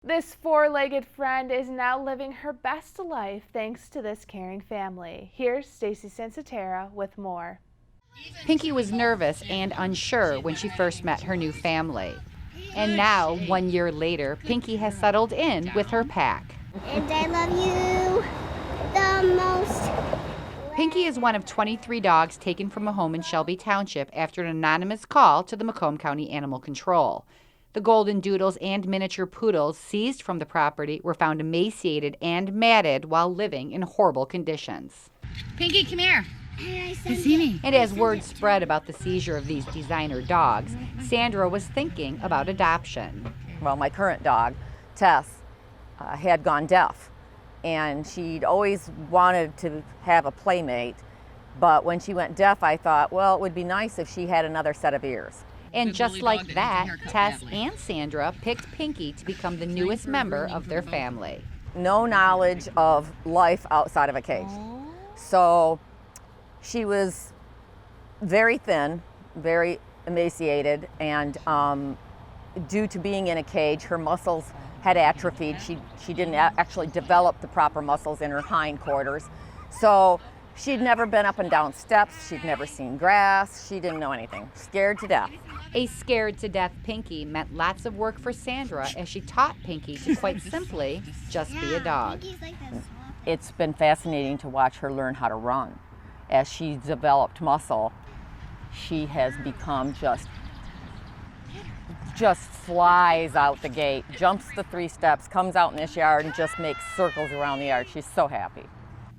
This four-legged friend is now living her best life thanks to this caring family. Here's Stacy Sansatera with more. Pinky was nervous and unsure when she first met her new family. And now, 1 year later, Pinky has settled in with her pack. And I love you the most. Pinky is one of 23 dogs taken from a home in Shelby Township after an anonymous call to the Macomb County Animal Control. The golden doodles and miniature poodles seized from the property were found emaciated and matted while living in horrible conditions. Pinky, come here. You see me? And as word spread about the seizure of these designer dogs, Sandra was thinking about adoption. Well, my current dog, Tess, had gone deaf, and she'd always wanted to have a playmate, but when she went deaf, I thought, well, it would be nice if she had another set of ears. And just like that, Tess and Sandra picked Pinky to become the newest member of their family. No knowledge of life outside of a cage. So she was very thin, very emaciated, and due to being in a cage, her muscles had atrophied. She didn't actually develop the proper muscles in her hindquarters. So she'd never been up and down steps, she'd never seen grass, she didn't know anything, scared to death. A scared-to-death Pinky meant lots of work for Sandra as she taught Pinky to quite simply just be a dog. It's been fascinating to watch her learn how to run. As she's developed muscle, she has become just flies out the gate, jumps the 3 steps, comes out in this yard and just makes circles around the yard. She's so happy.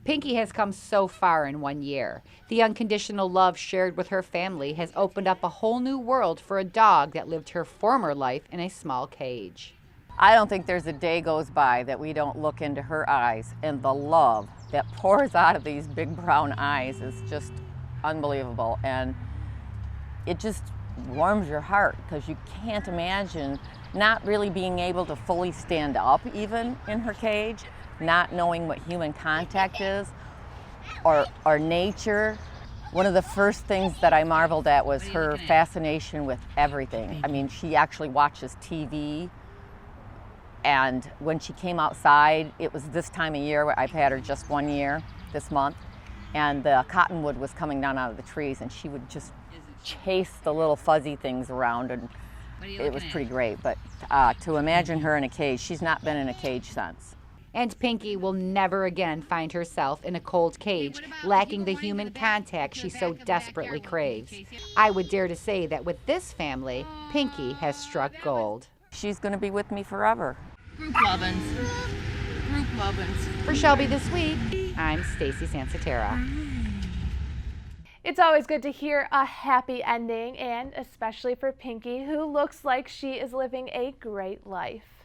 Pinky has come so far in 1 year. The unconditional love shared with her family has opened up a whole new world for a dog that lived her former life in a small cage. I don't think there's a day goes by that we don't look into her eyes, and the love that pours out of these big brown eyes is just unbelievable, and it just warms your heart because you can't imagine not really being able to fully stand up even in her cage, not knowing what human contact is or nature. One of the first things that I marveled at was her fascination with everything. I mean, she actually watches TV, and when she came outside, it was this time of year where I've had her just 1 year this month, and the cottonwood was coming down out of the trees, and she would just chase the little fuzzy things around, and it was pretty great. But to imagine her in a cage, she's not been in a cage since. And Pinky will never again find herself in a cold cage, lacking the human contact she so desperately craves. I would dare to say that with this family, Pinky has struck gold. She's going to be with me forever. Group lovin's. Group lovin's. For Shelby This Week, I'm Stacy Sansatera. It's always good to hear a happy ending, and especially for Pinky, who looks like she is living a great life.